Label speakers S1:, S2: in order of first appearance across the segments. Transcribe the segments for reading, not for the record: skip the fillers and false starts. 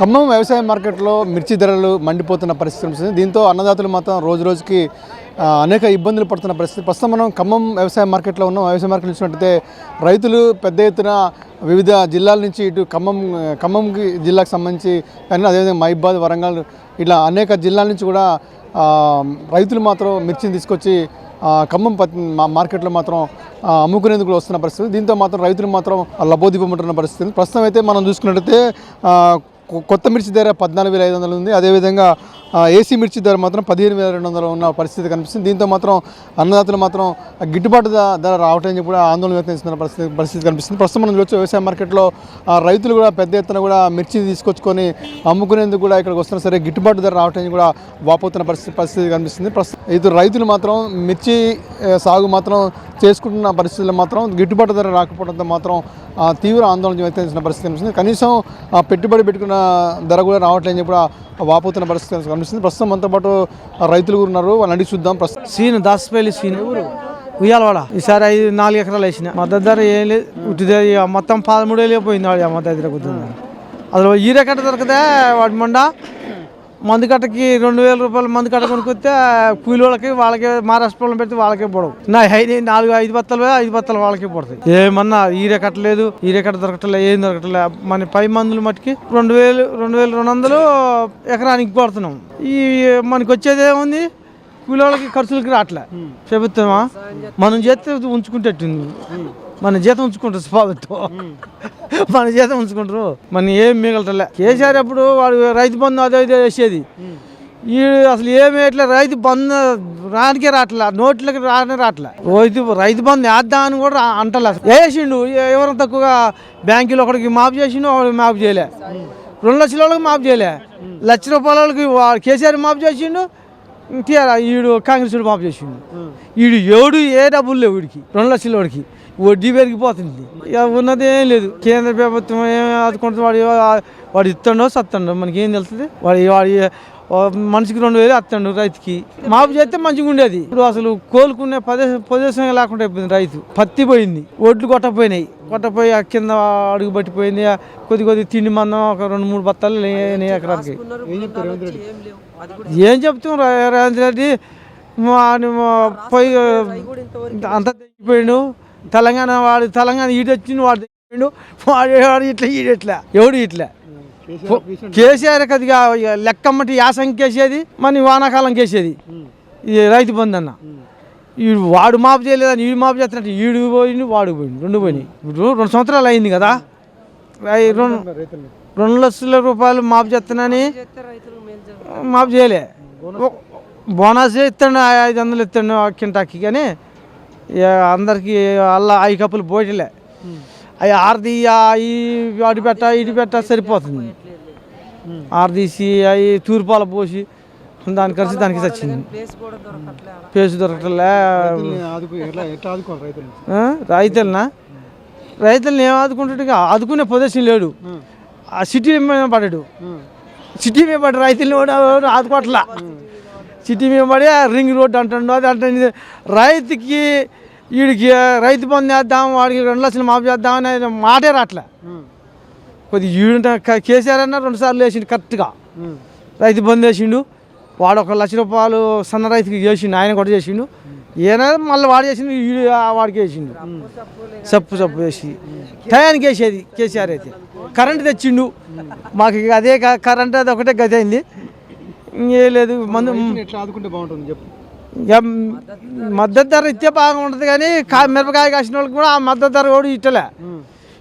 S1: ఖమ్మం వ్యవసాయ మార్కెట్లో మిర్చి ధరలు మండిపోతున్న పరిస్థితి ఉంటుంది. దీంతో అన్నదాతలు మాత్రం రోజు రోజుకి అనేక ఇబ్బందులు పడుతున్న పరిస్థితి. ప్రస్తుతం మనం ఖమ్మం వ్యవసాయ మార్కెట్లో ఉన్నాం. వ్యవసాయ మార్కెట్ చూసినట్టయితే రైతులు పెద్ద ఎత్తున వివిధ జిల్లాల నుంచి ఇటు ఖమ్మం జిల్లాకు సంబంధించి కానీ అదేవిధంగా మహిబాద్, వరంగల్ ఇట్లా అనేక జిల్లాల నుంచి కూడా రైతులు మాత్రం మిర్చిని తీసుకొచ్చి ఖమ్మం మార్కెట్లో మాత్రం అమ్ముకునేందుకు వస్తున్న పరిస్థితి. దీంతో మాత్రం రైతులు మాత్రం లబోదిబ్బమంటున్న పరిస్థితి. ప్రస్తుతం అయితే మనం చూసుకున్నట్టయితే కొత్త మిర్చి ధర 14,500 ఉంది. అదేవిధంగా ఏసీ మిర్చి ధర మాత్రం 15,200 ఉన్న పరిస్థితి కనిపిస్తుంది. దీంతో మాత్రం అన్నదాతలు మాత్రం గిట్టుబాటు ధర రావటం చెప్పి కూడా ఆందోళన వ్యక్తం చేస్తున్న పరిస్థితి కనిపిస్తుంది. ప్రస్తుతం మనం చూడొచ్చు వ్యవసాయ మార్కెట్లో రైతులు కూడా పెద్ద ఎత్తున కూడా మిర్చి తీసుకొచ్చుకొని అమ్ముకునేందుకు కూడా ఇక్కడికి వస్తున్నా సరే గిట్టుబాటు ధర రావటం కూడా వాపోతున్న పరిస్థితి కనిపిస్తుంది. ఇది రైతులు మాత్రం మిర్చి సాగు మాత్రం చేసుకుంటున్న పరిస్థితుల్లో మాత్రం గిట్టుబాటు ధర రాకపోవడంతో మాత్రం తీవ్ర ఆందోళన వ్యక్తం చేసిన పరిస్థితి కనిపిస్తుంది. కనీసం పెట్టుబడి పెట్టుకున్న ధర కూడా రావట్లేని చెప్పి వాపోతున్న పరిస్థితి కనిపిస్తుంది. ప్రస్తుతం మనతో పాటు రైతులు కూడా ఉన్నారు, వాళ్ళని అడిగి చూద్దాం.
S2: సీను దాసపల్లి సీను ఉయ్యాలవాడ ఈసారి 4 ఎకరాలు వేసిన మద్దతు ధర ఏం లేదు. మొత్తం 13,000 పోయింది వాడి మద్దతు ధర కుదురుతుంది. అసలు ఈరే కట్ట దొరికితే వాడి మొండ మందు కట్టకి 2,000 రూపాయలు మందు కట్ట కొనుక్కొస్తే కూలి వాళ్ళకి మహారాష్ట్రలో పెడితే వాళ్ళకే పొడవు. 4-5 బత్తలు 5 బత్తలు వాళ్ళకే పడతాయి. ఏమన్నా ఈరే కట్టలేదు, ఈరే కట్ట దొరకట్లే, ఏం దొరకట్లే. మన పై మందులు మట్టుకి 2,200 ఎకరానికి కొడుతున్నాం. ఈ మనకి వచ్చేది ఏముంది, కూలి వాళ్ళకి ఖర్చులకి రావట్లే. ప్రభుత్వమా మనం చేస్తే ఉంచుకుంటట్టుంది, మన జీతం ఉంచుకుంటారు. ప్రభుత్వం మన జీతం ఉంచుకుంటారు, మన ఏం మిగలటలే. కేసీఆర్ అప్పుడు వాడు రైతు బంధు అదే వేసేది. ఈ అసలు ఏమి వేయట్లే, రైతు బంధు రానికే రావట్లే, నోట్లకి రావట్లే. రైతు బంధు వేద్దామని కూడా అంటలే. వేసిండు ఎవరు తక్కువగా బ్యాంకులో ఒకటికి మాఫ్ చేసిండు, ఒకటికి మాఫ్ చేయలే. 2 లక్షల వాళ్ళకి మాఫ్ చేయలే, ₹1,00,000 వాళ్ళకి కేసీఆర్ మాఫ్ చేసిండు, ఈడు కాంగ్రెస్ మాఫ్ చేసిండు. ఈడు ఏ డబ్బులు లేవు వీడికి, 2 లక్షల వాడికి వడ్డీ పెరిగిపోతుంది. ఇక ఉన్నది ఏం లేదు. కేంద్ర ప్రభుత్వం ఏం ఆదుకుంటుంది, వాడు ఇస్తాడో సత్తాడో మనకి ఏం తెలుస్తుంది. వాడి మనిషికి 2,000 వస్తాడు రైతుకి. మాపు చేస్తే మంచిగా ఉండేది. ఇప్పుడు అసలు కోలుకునే ప్రదేశం లేకుండా అయిపోయింది. రైతు పత్తి పోయింది, ఒడ్లు కొట్టపోయినాయి, కొట్టపోయి కింద అడుగు పట్టిపోయింది. కొద్ది తిండి మందం ఒక 2-3 బత్తాలు ఎకరానికి. ఏం చెప్తాం, రేవంత్ రెడ్డి పోయి అంతా తెగిపోయిండు. తెలంగాణ ఈడొచ్చిండు, వాడు తెగిపోయిండు. వాడు ఇట్లా ఈడెట్లా ఎవడు ఇట్లా. కేసీఆర్ కదిగా లెక్కమ్మటి యాసంగి కేసేది, మన వానాకాలం కేసేది ఈ రైతు బంధు అన్న. ఈడు వాడు మాపు చేయలేదని ఈడు మాపు చేస్తున్నట్టు ఈడు పోయిండు, వాడు పోయిండు, 2 పోయినాయి. ఇప్పుడు 2 సంవత్సరాలు అయింది కదా. 2 లక్షల రూపాయలు మాపు చేస్తానని మాపు చేయలే. బోనస్ ఇస్తాడు, 500 ఇస్తాడు కింటాకి. కానీ అందరికి అలా 5 కప్పులు పోటీలే. అవి ఆర్ది అటు పెట్ట ఇటు పెట్ట సరిపోతుంది. ఆర్దీసి అవి తూర్పాల పోసి దాని కలిసి దానికి వచ్చింది. పేసు దొరకట్లే. రైతులని ఏం ఆదుకుంటాడు, ఆదుకునే ప్రదేశం లేడు. ఆ సిటీ మీద పడ్డాడు, సిటీ మీద పడి రైతుల్ని ఆదుకోవట్లా. సిటీ మీద పడి రింగ్ రోడ్డు అంటాడు, అది అంటే రైతుకి వీడికి రైతు బంధు వేద్దాం, వాడికి 2 లక్షలు మాఫ్ చేద్దాం అనేది మాటే రాట్లే. కొద్దిగా ఈడు కేసీఆర్ అన్న 2 సార్లు వేసిండు కరెక్ట్గా. రైతు బంధు వేసిండు, వాడు 1 లక్ష రూపాయలు సన్న రైతుకి చేసిండు, ఆయన కూడా చేసిండు. ఏనా మళ్ళీ వాడు చేసిండు, వాడికి వేసిండు. సప్పు వేసి టయానికి వేసేది కేసీఆర్. అయితే కరెంటు తెచ్చిండు మాకు, అదే కరెంట్ అది ఒకటే గది అయింది, ఇంకే లేదు. ఇక మద్దతు ధర ఇచ్చే బాగా ఉంటుంది. కానీ మిరపకాయ కాసిన వాళ్ళకి కూడా ఆ మద్దతు ధర కూడా ఇట్టలే.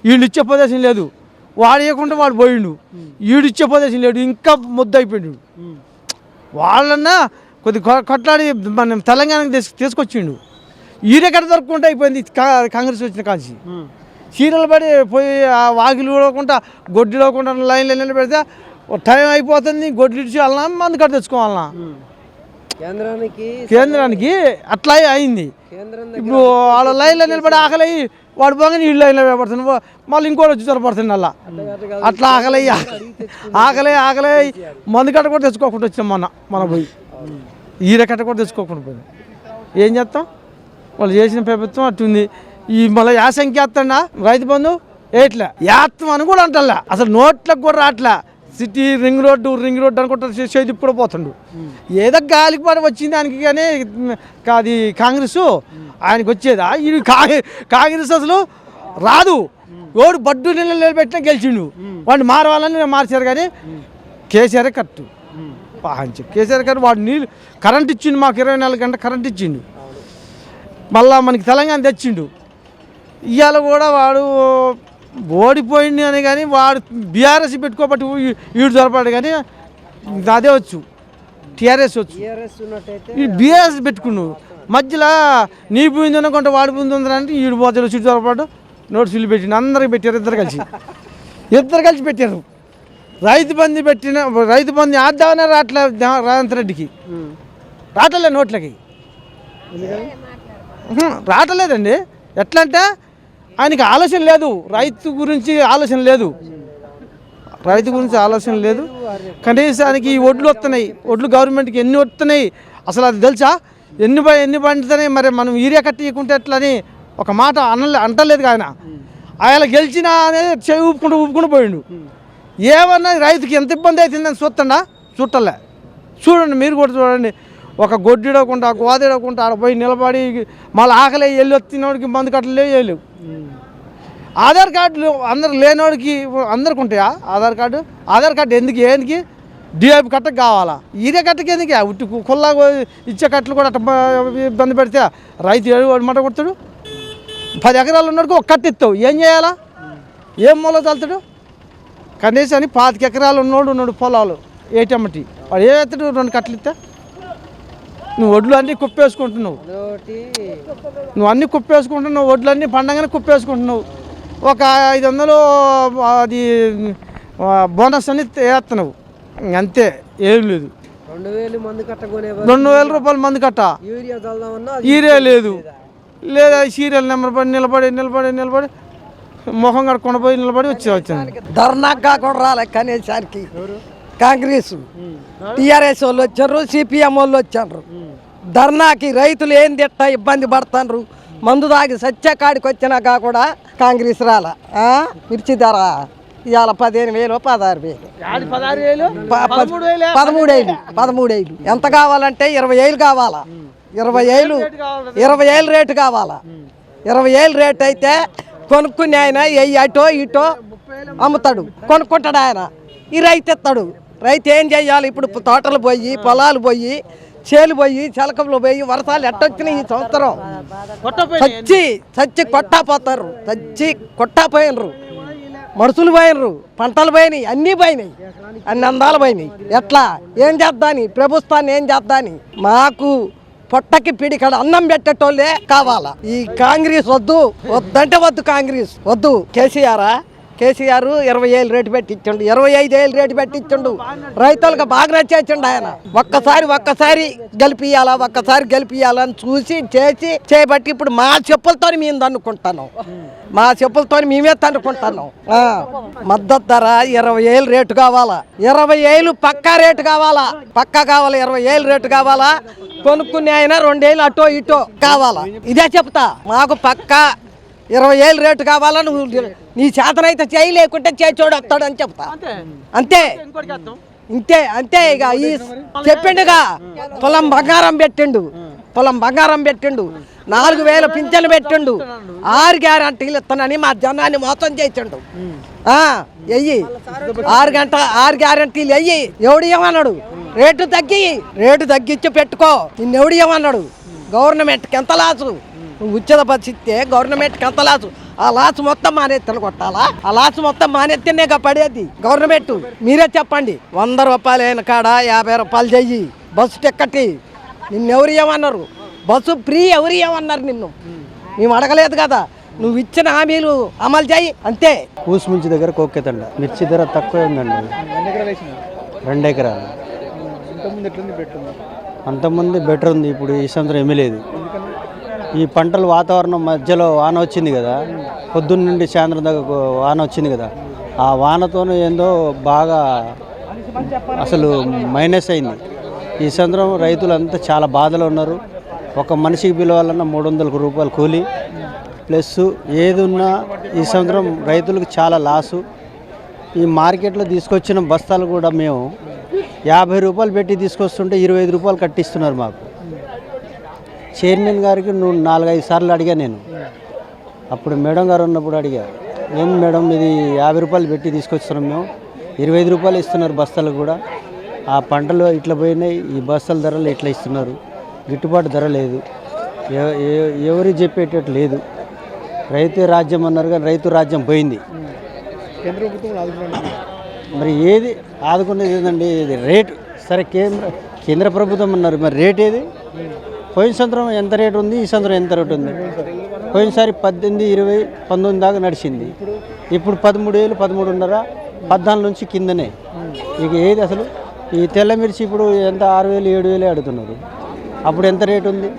S2: వీళ్ళు ఇచ్చే ప్రదేశం లేదు, వాడు ఇవ్వకుండా వాడు పోయిండు. వీడు ఇచ్చే ప్రదేశం లేడు, ఇంకా ముద్ద అయిపోయిండు. వాళ్ళన్నా కొద్దిగా కొట్లాడి మన తెలంగాణకి తీసుకొచ్చిండు. ఈరెక్కడ దొరకకుండా అయిపోయింది కాంగ్రెస్ వచ్చిన కాల్చి. చీరలు పడి పోయి ఆ వాకిలు ఇవ్వకుండా గొడ్డు ఇవ్వకుండా లైన్లో పెడితే టైం అయిపోతుంది, గొడ్లు ఇచ్చి వెళ్ళినా మందు కట్ట తెచ్చుకోవాలన్నా. కేంద్రానికి అట్లా అయింది. ఇప్పుడు వాళ్ళ లైన్లో నిలబడి ఆకలి వాడు పోగానే ఈ లైన్లో పడుతుంది, మళ్ళీ ఇంకోటి వచ్చి చొరపడుతుంది. అలా అట్లా ఆకలి మందు కట్ట కూడా తెచ్చుకోకుండా వచ్చాం. మన పోయి ఈర కట్ట కూడా తెచ్చుకోకుండా పోయింది. ఏం చేస్తాం, వాళ్ళు చేసిన ప్రభుత్వం అట్టుంది. ఈ మళ్ళీ యాసంఖ్య వేస్తాడా రైతు బంధు ఏట్లా యాత్తం అని కూడా అంటలే. అసలు నోట్లకు కూడా రాట్లే. సిటీ రింగ్ రోడ్డు అనుకుంటా చేతి కూడా పోతుండు. ఏదో గాలికి పడి వచ్చింది దానికి, కానీ అది కాంగ్రెస్ ఆయనకి వచ్చేదా? ఇది కాంగ్రెస్ అసలు రాదు. ఓడు బడ్డు నిలబెట్టినా గెలిచిండు. వాడిని మారవాలని మార్చారు, కానీ కేసీఆర్ కరెక్ట్. కేసీఆర్ గారు వాడు నీళ్ళు కరెంట్ ఇచ్చిండు, మాకు 24 గంటల కరెంట్ ఇచ్చిండు. మళ్ళా మనకి తెలంగాణ తెచ్చిండు. ఇవాళ కూడా వాడు ఓడిపోయింది అని, కానీ వాడు బీఆర్ఎస్ పెట్టుకోబట్టి వీడు దొరపాడు, కానీ అదే వచ్చు టీఆర్ఎస్ వచ్చు. ఈ బీఆర్ఎస్ పెట్టుకున్నావు మధ్యలో నీ పోయింది అనుకుంటే వాడి పోయింది ఉందంటే వీడు పోతాడు చుట్టూ దొరపాటు నోట్సులు పెట్టిండు. అందరికి పెట్టారు, ఇద్దరు కలిసి పెట్టారు. రైతు బంధు ఆద్దామనే రావట్లే రేవంత్ రెడ్డికి, రావట్లే నోట్లకి రావట్లేదండి. ఎట్లా అంటే ఆయనకి ఆలోచన లేదు, రైతు గురించి ఆలోచన లేదు. కనీసానికి ఈ ఒడ్లు వస్తున్నాయి, ఒడ్లు గవర్నమెంట్కి ఎన్ని వస్తున్నాయి అసలు అది తెలుసా? ఎన్ని పండుతున్నాయి? మరి మనం యూరియా కట్టికుంటే ఎట్లా అని ఒక మాట అంటలేదు ఆయన గెలిచినా అనేది చేయి ఊపుకుంటూ పోయిండు. ఏమన్నా రైతుకి ఎంత ఇబ్బంది అవుతుందని చూడలే. చూడండి, మీరు కూడా చూడండి. ఒక గొడ్డిడకుండా గోదెడకుండా ఆడ పోయి నిలబడి మళ్ళీ ఆకలి వెళ్ళి వచ్చినోడికి మందు కట్టలు లేవు. ఆధార్ కార్డులు అందరు లేనివాడికి అందరికి ఉంటాయా ఆధార్ కార్డు? ఎందుకు డిఐపి కట్టకు కావాలా? ఇదే కట్టకి ఎందుకు? ఉట్టి కుల్లా ఇచ్చే కట్టలు కూడా ఇబ్బంది పెడితే రైతు ఏడు మాట కొడతాడు. 10 ఎకరాలు ఉన్నోడికి ఒక కట్ట ఇస్తావు, ఏం చేయాలా? ఏం మూల చల్తాడు? కనీసాన్ని 25 ఎకరాలు ఉన్నాడు పొలాలు ఏటమ్మటి వాడు ఏతడు 2 కట్టలు ఇస్తా? నువ్వు ఒడ్లు అన్నీ కుప్పేసుకుంటున్నావు, ఒడ్లు అన్నీ పండగానే కుప్పేసుకుంటున్నావు. ఒక 500 అది బోనస్ అని వేస్తున్నావు, అంతే, ఏం లేదు. 2000 రూపాయలు మందు కట్ట, యూరియా లేదు. లేదా సీరియల్ నెంబర్ పడి నిలబడి మొహం కడుక్కొని పోయి నిలబడి వచ్చింది.
S3: ధర్నాకు కాకుండా రాలే కనీసానికి కాంగ్రెస్ టీఆర్ఎస్ వాళ్ళు వచ్చారు, సిపిఎం వాళ్ళు వచ్చారు. ధర్నాకి రైతులు ఏం తిట్ట ఇబ్బంది పడుతున్నారు. మందు తాగి సత్య కాడికి వచ్చినాక కూడా కాంగ్రెస్ రాలా. మిర్చి ధర ఇవాళ 15,000 16,000 13,000 ఎంత కావాలంటే 20,000 కావాలా? 20,000 రేటు కావాలా? 20,000 రేటు అయితే కొనుక్కుని ఆయన అటో ఇటో అమ్ముతాడు, కొనుక్కుంటాడు ఆయన. ఈ రైతు ఎత్తాడు. రైతు ఏం చేయాలి? ఇప్పుడు తోటలు పోయి, పొలాలు పోయి, చేలు పోయి, చిలకలు పోయి, వర్షాలు ఎట్టొచ్చినాయి ఈ సంవత్సరం. చచ్చి కొట్టాపోయినరు, మనుషులు పోయినరు, పంటలు పోయినాయి, అన్నీ పోయినాయి, అన్ని అందాలు పోయినాయి. ఎట్లా ఏం చేద్దాని? ప్రభుత్వాన్ని ఏం చేద్దాని? మాకు పొట్టకి పిడికడ అన్నం పెట్టేటోళ్ళే కావాలా. ఈ కాంగ్రెస్ వద్దంటే వద్దు, కాంగ్రెస్ వద్దు. కేసీఆర్ 20,000 రేటు పెట్టించండు, 25,000 రేటు పెట్టించండు. రైతులకు బాగా నచ్చేసిండు ఆయన. ఒక్కసారి గెలిపియాలని చూసి చేపట్టి ఇప్పుడు మా చెప్పులతో మేము తన్నుకుంటున్నాం, మేమే తన్నుకుంటున్నాం. మద్దతు ధర 20,000 రేటు కావాలా? 20,000 పక్కా రేటు కావాలా? 20,000 రేటు కావాలా? కొనుక్కునే ఆయన 2,000 అటో ఇటో కావాలా? ఇదే చెప్తా. మాకు పక్కా 20,000 రేటు కావాలా? నువ్వు నీ చేతనైతే చేయి, లేకుంటే చేచోడు వస్తాడు అని చెప్తా. అంతే. ఇక ఈ చెప్పిండుగా పొలం బంగారం పెట్టిండు, 4,000 పింఛను పెట్టిండు, 6 గ్యారంటీలు ఇస్తానని మా జనాన్ని మోసం చేసిండు. 6 గ్యారంటీలు అయ్యి ఎవడు ఏమన్నాడు? రేటు తగ్గించి పెట్టుకో. నిన్నెవడు ఏమన్నాడు? గవర్నమెంట్కి ఎంత లాసు? నువ్వు ఉచిత పరిస్థితే గవర్నమెంట్కి ఎంత లాసు? ఆ లాసు మొత్తం మానేత్తను కొట్టాలా? ఆ లాసు మొత్తం మానేత్తేనే పడేది గవర్నమెంట్. మీరే చెప్పండి. 100 రూపాయలు అయిన కాడ 50 రూపాయలు చెయ్యి బస్సు టిక్కటి. నిన్నెవరు ఏమన్నారు? బస్సు ఫ్రీ ఎవరు ఏమన్నారు? నిన్ను మేము అడగలేదు కదా. నువ్వు ఇచ్చిన హామీలు అమలు చేయి, అంతే.
S4: కూసుమించి దగ్గర కోక్కెతండ మిర్చి ధర తక్కువే ఉందండి, 2 ఎకరాలు. అంతకుముందు బెటర్ ఉంది, ఇప్పుడు ఈ సంవత్సరం ఏమీ లేదు. ఈ పంటలు వాతావరణం మధ్యలో వాన వచ్చింది కదా, పొద్దున్న నుండి సాయంత్రం దాకా వాన వచ్చింది కదా, ఆ వానతోనే ఏందో బాగా అసలు మైనస్ అయింది. ఈ సంవత్సరం రైతులంతా చాలా బాధలో ఉన్నారు. ఒక మనిషికి పిలవాలన్నా 300 రూపాయలు కూలి, ప్లస్ ఏది ఉన్నా ఈ సంవత్సరం రైతులకు చాలా లాసు. ఈ మార్కెట్లో తీసుకొచ్చిన బస్తాలు కూడా మేము 50 రూపాయలు పెట్టి తీసుకొస్తుంటే 25 రూపాయలు కట్టిస్తున్నారు మాకు. చైర్మన్ గారికి 4-5 సార్లు అడిగా నేను. అప్పుడు మేడం గారు ఉన్నప్పుడు అడిగా, ఏం మేడం ఇది 50 రూపాయలు పెట్టి తీసుకొస్తున్నాం మేము, 25 రూపాయలు ఇస్తున్నారు బస్తాలు కూడా. ఆ పంటలు ఇట్లా పోయినాయి, ఈ బస్తాల ధరలు ఇట్లా ఇస్తున్నారు, గిట్టుబాటు ధర లేదు, ఎవరు చెప్పేటట్టు లేదు. రైతు రాజ్యం అన్నారు కానీ రైతు రాజ్యం పోయింది.
S1: కేంద్ర ప్రభుత్వం
S4: మరి ఏది ఆదుకునేది ఏదండి? ఇది రేటు సరే, కేంద్ర ప్రభుత్వం అన్నారు, మరి రేట్ ఏది? పోయిన సంవత్సరం ఎంత రేటు ఉంది, ఈ సంవత్సరం ఎంత రేటు ఉంది? పోయినసారి 18, 20, 19 దాకా నడిచింది. ఇప్పుడు 13,000, 13.5, 14 నుంచి కిందనే. ఇక ఏది అసలు? ఈ తెల్ల మిర్చి ఇప్పుడు ఎంత 6,000, 7,000 అడుగుతున్నారు. అప్పుడు ఎంత రేటు ఉంది?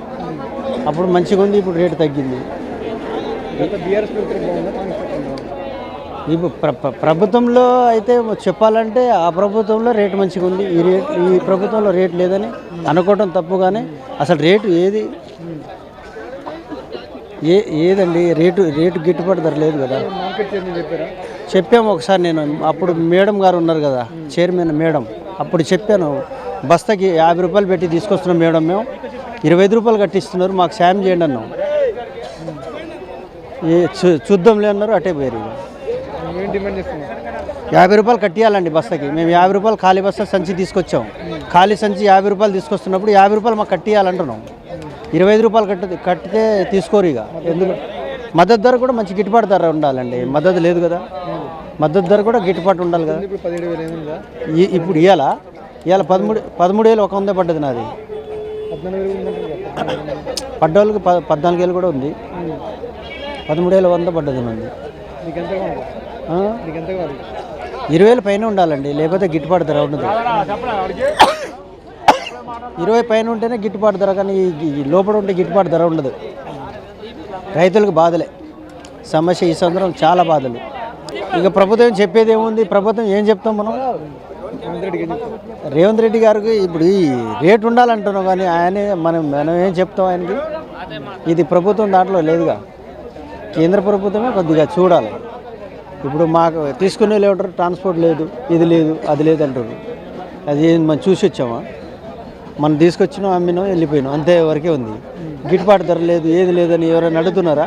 S4: అప్పుడు మంచిగా ఉంది, ఇప్పుడు రేటు తగ్గింది. ఇప్పుడు ప్రభుత్వంలో అయితే చెప్పాలంటే ఆ ప్రభుత్వంలో రేటు మంచిగా ఉంది, ఈ ప్రభుత్వంలో రేటు లేదని అనుకోవటం తప్పు. కానీ అసలు రేటు ఏది ఏదండి? రేటు గిట్టుబాటు ధర లేదు కదా. చెప్పాము ఒకసారి, నేను అప్పుడు మేడం గారు ఉన్నారు కదా, చైర్మన్ మేడం, అప్పుడు చెప్పాను, బస్తాకి 50 రూపాయలు పెట్టి తీసుకొస్తున్నాం మేడం, మేము 25 రూపాయలు కట్టిస్తున్నారు, మాకు సాయం చేయండి అన్నాం. చూద్దాంలే అన్నారు, అటే పోయారు. 50 రూపాయలు కట్టియాలండి బస్తాకి. మేము 50 రూపాయలు ఖాళీ బస్తా సంచి తీసుకొచ్చాం. ఖాళీ సంచి 50 రూపాయలు తీసుకొస్తున్నప్పుడు 50 రూపాయలు మాకు కట్టియాలంటున్నాం. 25 రూపాయలు కట్టితే తీసుకోరు. ఇక ఎందుకు? మద్దతు ధర కూడా మంచి గిట్టుబాటు ధర ఉండాలండి. మద్దతు లేదు కదా, మద్దతు ధర కూడా గిట్టుబాటు ఉండాలి కదా. ఇప్పుడు ఇవాళ 13,100 పడ్డది నాది. పడ్డోళ్ళకి 14,000 కూడా ఉంది. 13,100 పడ్డది నాది. 20,000 పైన ఉండాలండి, లేకపోతే గిట్టుబాటు ధర ఉండదు. 20 పైన ఉంటేనే గిట్టుబాటు ధర, కానీ ఈ లోపల ఉంటే గిట్టుబాటు ధర ఉండదు. రైతులకు బాధలే సమస్య. ఈ సంవత్సరం చాలా బాధలు. ఇక ప్రభుత్వం చెప్పేది ఏముంది? ప్రభుత్వం ఏం చెప్తాం మనం? రేవంత్ రెడ్డి గారికి ఇప్పుడు ఈ రేటు ఉండాలంటున్నాం, కానీ ఆయనే మనం ఏం చెప్తాం ఆయనకి? ఇది ప్రభుత్వం దాంట్లో లేదుగా. కేంద్ర ప్రభుత్వమే కొద్దిగా చూడాలి. ఇప్పుడు మాకు తీసుకునే లేవుంటారు, ట్రాన్స్పోర్ట్ లేదు, ఇది లేదు, అది లేదు అంటారు. అది మనం చూసి వచ్చామా? మనం తీసుకొచ్చినాం, అమ్మినాం, వెళ్ళిపోయినాం, అంతే వరకే ఉంది. గిట్టుబాటు ధర లేదు, ఏది లేదని ఎవరైనా అడుగుతున్నారా?